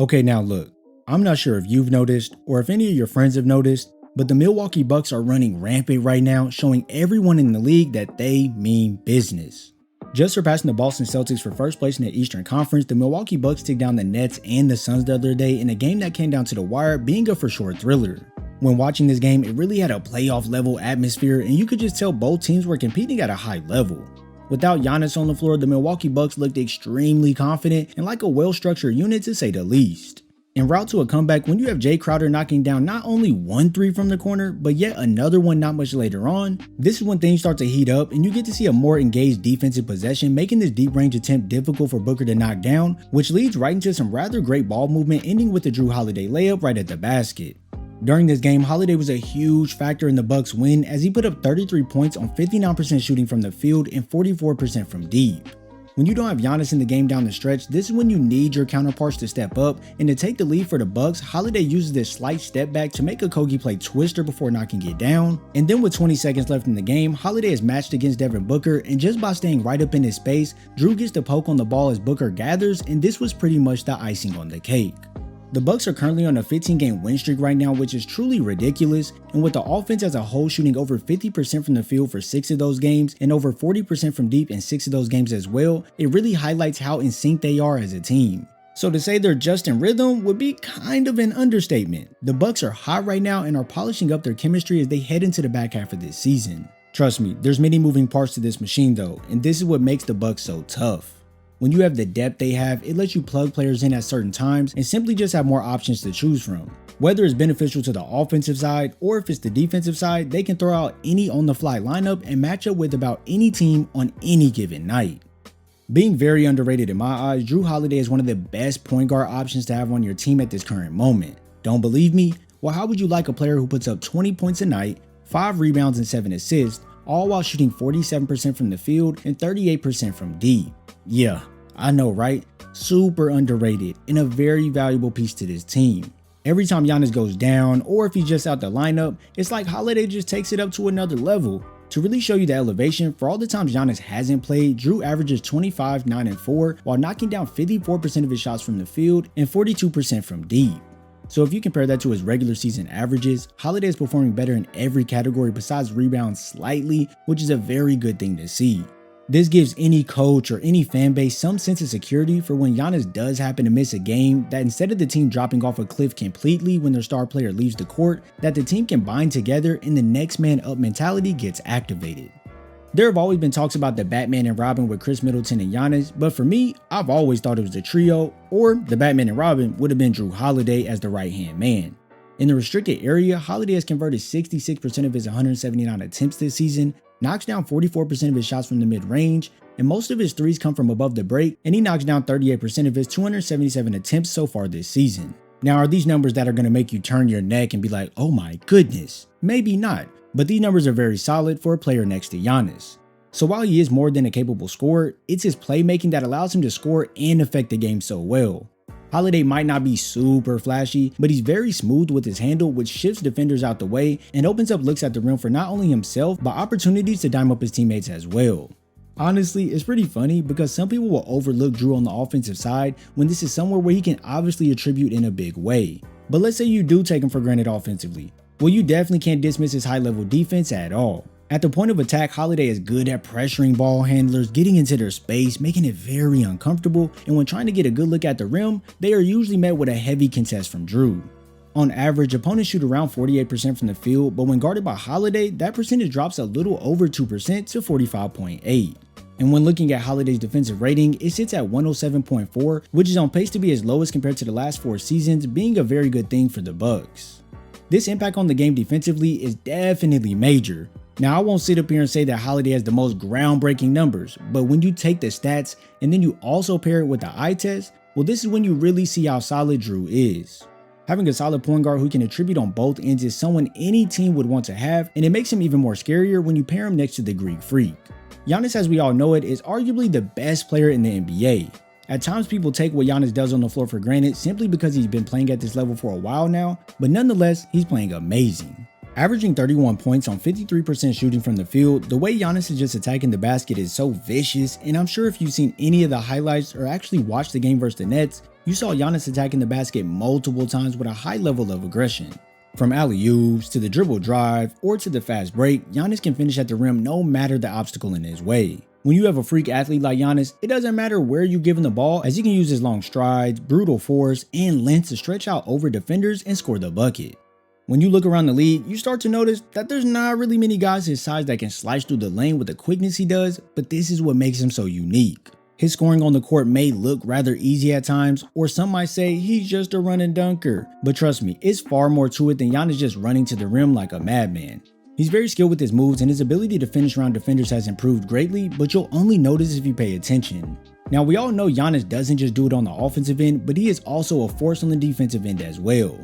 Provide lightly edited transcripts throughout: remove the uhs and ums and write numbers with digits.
Okay, now look, I'm not sure if you've noticed or if any of your friends have noticed, but the Milwaukee Bucks are running rampant right now, showing everyone in the league that they mean business. Just surpassing the Boston Celtics for first place in the Eastern Conference, the Milwaukee Bucks took down the Nets and the Suns the other day in a game that came down to the wire, being a for-sure thriller. When watching this game, it really had a playoff level atmosphere, and you could just tell both teams were competing at a high level. Without Giannis on the floor, the Milwaukee Bucks looked extremely confident and like a well-structured unit to say the least. En route to a comeback, when you have Jay Crowder knocking down not only one three from the corner, but yet another one not much later on, this is when things start to heat up and you get to see a more engaged defensive possession, making this deep range attempt difficult for Booker to knock down, which leads right into some rather great ball movement, ending with the Jrue Holiday layup right at the basket. During this game, Holiday was a huge factor in the Bucks' win as he put up 33 points on 59% shooting from the field and 44% from deep. When you don't have Giannis in the game down the stretch, this is when you need your counterparts to step up, and to take the lead for the Bucks, Holiday uses this slight step back to make a Kogi play twister before knocking it down, and then with 20 seconds left in the game, Holiday is matched against Devin Booker, and just by staying right up in his space, Jrue gets the poke on the ball as Booker gathers, and this was pretty much the icing on the cake. The Bucks are currently on a 15-game win streak right now, which is truly ridiculous, and with the offense as a whole shooting over 50% from the field for 6 of those games and over 40% from deep in 6 of those games as well, it really highlights how in sync they are as a team. So to say they're just in rhythm would be kind of an understatement. The Bucks are hot right now and are polishing up their chemistry as they head into the back half of this season. Trust me, there's many moving parts to this machine though, and this is what makes the Bucks so tough. When you have the depth they have, it lets you plug players in at certain times and simply just have more options to choose from. Whether it's beneficial to the offensive side or if it's the defensive side, they can throw out any on-the-fly lineup and match up with about any team on any given night. Being very underrated in my eyes, Jrue Holiday is one of the best point guard options to have on your team at this current moment. Don't believe me? Well, how would you like a player who puts up 20 points a night, 5 rebounds and 7 assists, all while shooting 47% from the field and 38% from deep? Yeah, I know, right? Super underrated and a very valuable piece to this team. Every time Giannis goes down or if he's just out the lineup, it's like Holiday just takes it up to another level. To really show you the elevation, for all the times Giannis hasn't played, Jrue averages 25, 9, and 4 while knocking down 54% of his shots from the field and 42% from deep. So if you compare that to his regular season averages, Holiday is performing better in every category besides rebounds slightly, which is a very good thing to see. This gives any coach or any fan base some sense of security for when Giannis does happen to miss a game, that instead of the team dropping off a cliff completely when their star player leaves the court, that the team can bind together and the next man up mentality gets activated. There have always been talks about the Batman and Robin with Chris Middleton and Giannis, but for me, I've always thought it was the trio, or the Batman and Robin would have been Jrue Holiday as the right-hand man. In the restricted area, Holiday has converted 66% of his 179 attempts this season, knocks down 44% of his shots from the mid-range, and most of his threes come from above the break, and he knocks down 38% of his 277 attempts so far this season. Now, are these numbers that are going to make you turn your neck and be like, oh my goodness? Maybe not, but these numbers are very solid for a player next to Giannis. So while he is more than a capable scorer, it's his playmaking that allows him to score and affect the game so well. Holiday might not be super flashy, but he's very smooth with his handle, which shifts defenders out the way and opens up looks at the rim for not only himself, but opportunities to dime up his teammates as well. Honestly, it's pretty funny because some people will overlook Jrue on the offensive side when this is somewhere where he can obviously attribute in a big way. But let's say you do take him for granted offensively. Well, you definitely can't dismiss his high-level defense at all. At the point of attack, Holiday is good at pressuring ball handlers, getting into their space, making it very uncomfortable, and when trying to get a good look at the rim, they are usually met with a heavy contest from Jrue. On average, opponents shoot around 48% from the field, but when guarded by Holiday, that percentage drops a little over 2% to 45.8. And when looking at Holiday's defensive rating, it sits at 107.4, which is on pace to be his lowest compared to the last 4 seasons, being a very good thing for the Bucks. This impact on the game defensively is definitely major. Now, I won't sit up here and say that Holiday has the most groundbreaking numbers, but when you take the stats and then you also pair it with the eye test, well, this is when you really see how solid Jrue is. Having a solid point guard who can attribute on both ends is someone any team would want to have, and it makes him even more scarier when you pair him next to the Greek Freak. Giannis, as we all know it, is arguably the best player in the NBA. At times, people take what Giannis does on the floor for granted simply because he's been playing at this level for a while now, but nonetheless, he's playing amazing. Averaging 31 points on 53% shooting from the field, the way Giannis is just attacking the basket is so vicious, and I'm sure if you've seen any of the highlights or actually watched the game versus the Nets, You saw Giannis attacking the basket multiple times with a high level of aggression. From alley-oops to the dribble drive or to the fast break, Giannis can finish at the rim no matter the obstacle in his way. When you have a freak athlete like Giannis, it doesn't matter where you give him the ball, as he can use his long strides, brutal force, and length to stretch out over defenders and score the bucket. When you look around the league, you start to notice that there's not really many guys his size that can slice through the lane with the quickness he does, but this is what makes him so unique. His scoring on the court may look rather easy at times, or some might say he's just a running dunker, but trust me, it's far more to it than Giannis just running to the rim like a madman. He's very skilled with his moves, and his ability to finish around defenders has improved greatly, but you'll only notice if you pay attention. Now, we all know Giannis doesn't just do it on the offensive end, but he is also a force on the defensive end as well.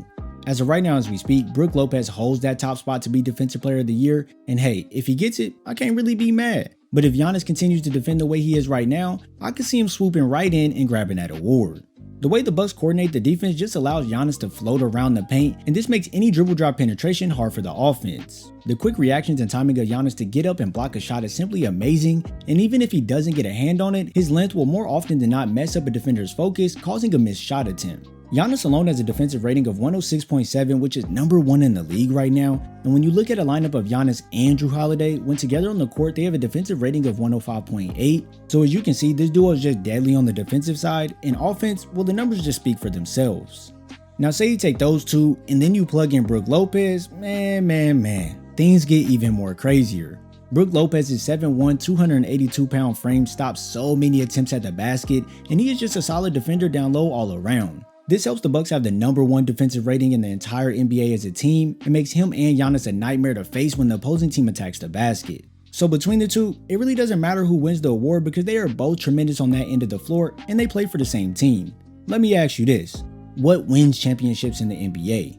As of right now as we speak, Brook Lopez holds that top spot to be Defensive Player of the Year, and hey, if he gets it, I can't really be mad. But if Giannis continues to defend the way he is right now, I could see him swooping right in and grabbing that award. The way the Bucks coordinate the defense just allows Giannis to float around the paint, and this makes any dribble drive penetration hard for the offense. The quick reactions and timing of Giannis to get up and block a shot is simply amazing, and even if he doesn't get a hand on it, his length will more often than not mess up a defender's focus, causing a missed shot attempt. Giannis alone has a defensive rating of 106.7, which is #1 in the league right now, and when you look at a lineup of Giannis and Jrue Holiday, when together on the court they have a defensive rating of 105.8, so as you can see, this duo is just deadly on the defensive side, and offense, well, the numbers just speak for themselves. Now say you take those two, and then you plug in Brook Lopez, man, things get even more crazier. Brook Lopez's 7'1", 282-pound frame stops so many attempts at the basket, and he is just a solid defender down low all around. This helps the Bucks have the #1 defensive rating in the entire NBA as a team, and makes him and Giannis a nightmare to face when the opposing team attacks the basket. So between the two, it really doesn't matter who wins the award because they are both tremendous on that end of the floor and they play for the same team. Let me ask you this, what wins championships in the NBA?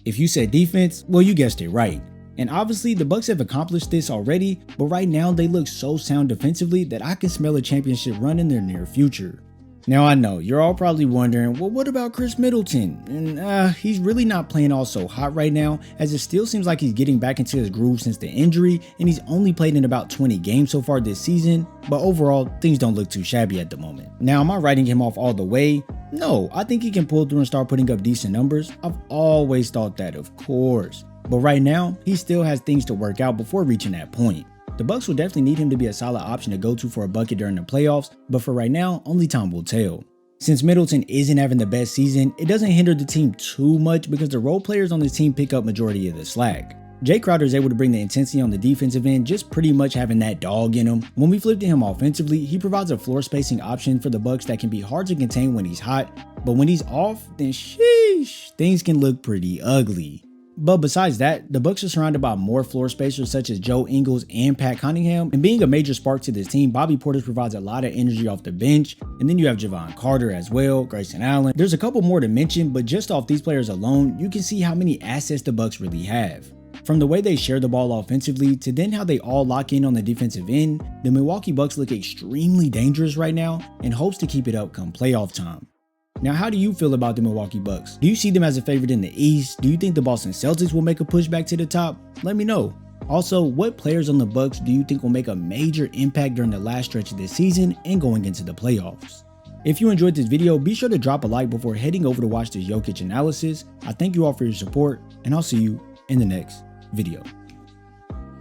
If you said defense, well, you guessed it right. And obviously the Bucks have accomplished this already, but right now they look so sound defensively that I can smell a championship run in their near future. Now I know, you're all probably wondering, well, what about Chris Middleton? And he's really not playing all so hot right now, as it still seems like he's getting back into his groove since the injury, and he's only played in about 20 games so far this season, but overall, things don't look too shabby at the moment. Now, am I writing him off all the way? No, I think he can pull through and start putting up decent numbers. I've always thought that, of course. But right now, he still has things to work out before reaching that point. The Bucks will definitely need him to be a solid option to go to for a bucket during the playoffs, but for right now, only time will tell. Since Middleton isn't having the best season, it doesn't hinder the team too much because the role players on the team pick up majority of the slack. Jay Crowder is able to bring the intensity on the defensive end, just pretty much having that dog in him. When we flip to him offensively, he provides a floor spacing option for the Bucks that can be hard to contain when he's hot, but when he's off, then sheesh, things can look pretty ugly. But besides that, the Bucks are surrounded by more floor spacers such as Joe Ingles and Pat Cunningham, and being a major spark to this team, Bobby Portis provides a lot of energy off the bench, and then you have Javon Carter as well, Grayson Allen. There's a couple more to mention, but just off these players alone, you can see how many assets the Bucks really have. From the way they share the ball offensively to then how they all lock in on the defensive end, the Milwaukee Bucks look extremely dangerous right now and hopes to keep it up come playoff time. Now, how do you feel about the Milwaukee Bucks? Do you see them as a favorite in the East? Do you think the Boston Celtics will make a push back to the top? Let me know. Also, what players on the Bucks do you think will make a major impact during the last stretch of this season and going into the playoffs? If you enjoyed this video, be sure to drop a like before heading over to watch this Jokic analysis. I thank you all for your support, and I'll see you in the next video.